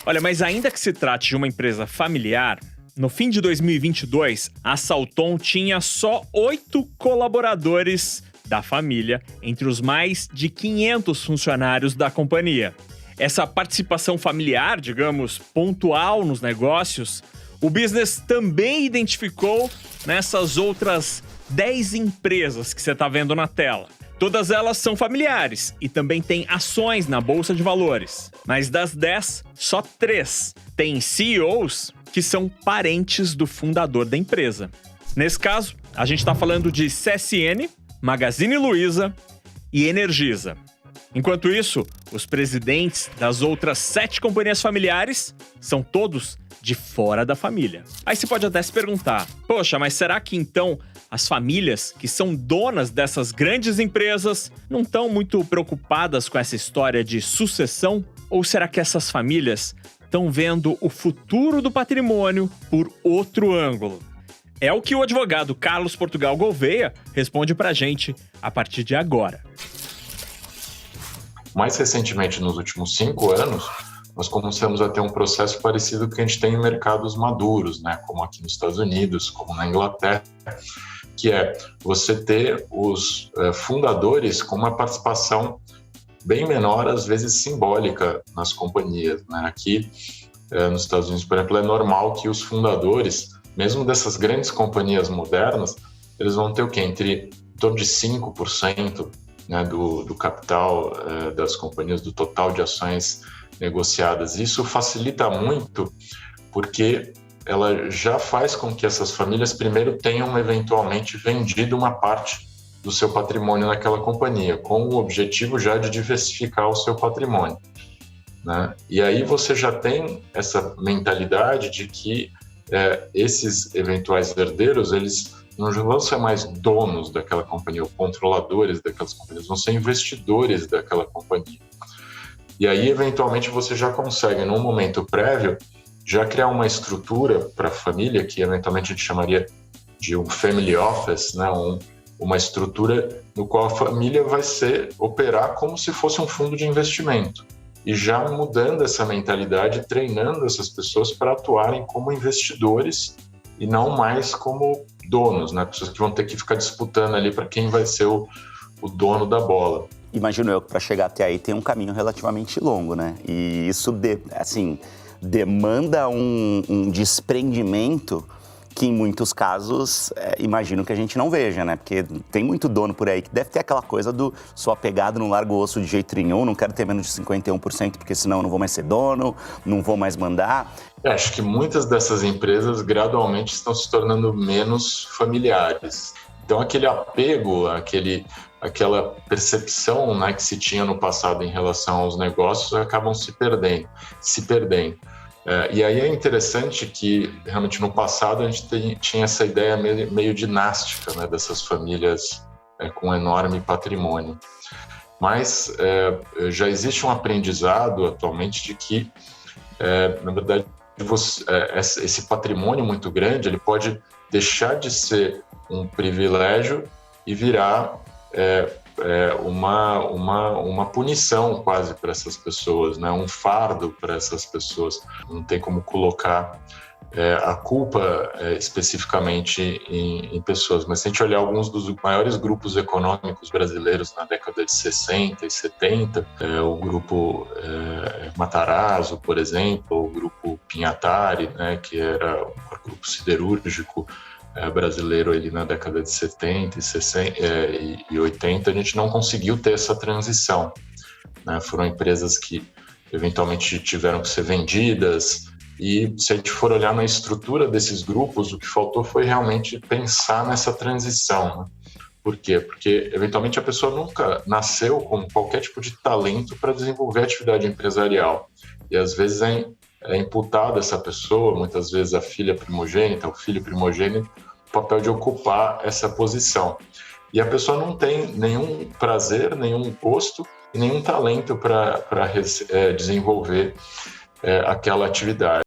Olha, mas ainda que se trate de uma empresa familiar, no fim de 2022, a Salton tinha só 8 colaboradores da família entre os mais de 500 funcionários da companhia. Essa participação familiar, digamos, pontual nos negócios, o business também identificou nessas outras 10 empresas que você está vendo na tela. Todas elas são familiares e também têm ações na Bolsa de Valores. Mas das 10, só 3 têm CEOs que são parentes do fundador da empresa. Nesse caso, a gente está falando de CSN, Magazine Luiza e Energisa. Enquanto isso, os presidentes das outras 7 companhias familiares são todos de fora da família. Aí você pode até se perguntar, poxa, mas será que então as famílias que são donas dessas grandes empresas não estão muito preocupadas com essa história de sucessão? Ou será que essas famílias estão vendo o futuro do patrimônio por outro ângulo? É o que o advogado Carlos Portugal Gouveia responde pra gente a partir de agora. Mais recentemente, nos últimos 5 anos, nós começamos a ter um processo parecido com o que a gente tem em mercados maduros, né? Como aqui nos Estados Unidos, como na Inglaterra, que é você ter os fundadores com uma participação bem menor, às vezes simbólica, nas companhias, né? Aqui, nos Estados Unidos, por exemplo, é normal que os fundadores, mesmo dessas grandes companhias modernas, eles vão ter o quê? Entre em torno de 5%, né, do capital das companhias, do total de ações negociadas. Isso facilita muito porque ela já faz com que essas famílias primeiro tenham eventualmente vendido uma parte do seu patrimônio naquela companhia, com o objetivo já de diversificar o seu patrimônio, né? E aí você já tem essa mentalidade de que esses eventuais herdeiros, eles não vão ser mais donos daquela companhia ou controladores daquelas companhias, vão ser investidores daquela companhia. E aí, eventualmente, você já consegue, num momento prévio, já criar uma estrutura para a família, que eventualmente a gente chamaria de um family office, né? Uma estrutura no qual a família vai operar como se fosse um fundo de investimento. E já mudando essa mentalidade, treinando essas pessoas para atuarem como investidores e não mais como donos, né? Pessoas que vão ter que ficar disputando ali para quem vai ser o dono da bola. Imagino eu que para chegar até aí tem um caminho relativamente longo, né? E isso, demanda um desprendimento que em muitos casos, imagino que a gente não veja, né? Porque tem muito dono por aí que deve ter aquela coisa do sou apegado, não largo o osso de jeito nenhum, não quero ter menos de 51%, porque senão eu não vou mais ser dono, não vou mais mandar. Acho que muitas dessas empresas gradualmente estão se tornando menos familiares. Então aquele apego, aquela percepção, né, que se tinha no passado em relação aos negócios acabam se perdendo. E aí é interessante que, realmente, no passado a gente tinha essa ideia meio dinástica, né, dessas famílias com enorme patrimônio. Mas já existe um aprendizado atualmente de que, na verdade, esse patrimônio muito grande ele pode deixar de ser um privilégio e virar uma punição quase para essas pessoas, né? Um fardo para essas pessoas. Não tem como colocar a culpa especificamente em pessoas, mas se a gente olhar alguns dos maiores grupos econômicos brasileiros na década de 60 e 70, o grupo Matarazzo, por exemplo, o grupo Pinhatari, né, que era o grupo siderúrgico brasileiro ali na década de 70 e 80, a gente não conseguiu ter essa transição, né? Foram empresas que eventualmente tiveram que ser vendidas, e se a gente for olhar na estrutura desses grupos, o que faltou foi realmente pensar nessa transição, né? Por quê? Porque eventualmente a pessoa nunca nasceu com qualquer tipo de talento para desenvolver atividade empresarial, e às vezes é imputado a essa pessoa, muitas vezes a filha primogênita, o filho primogênito, o papel de ocupar essa posição. E a pessoa não tem nenhum prazer, nenhum gosto e nenhum talento para desenvolver aquela atividade.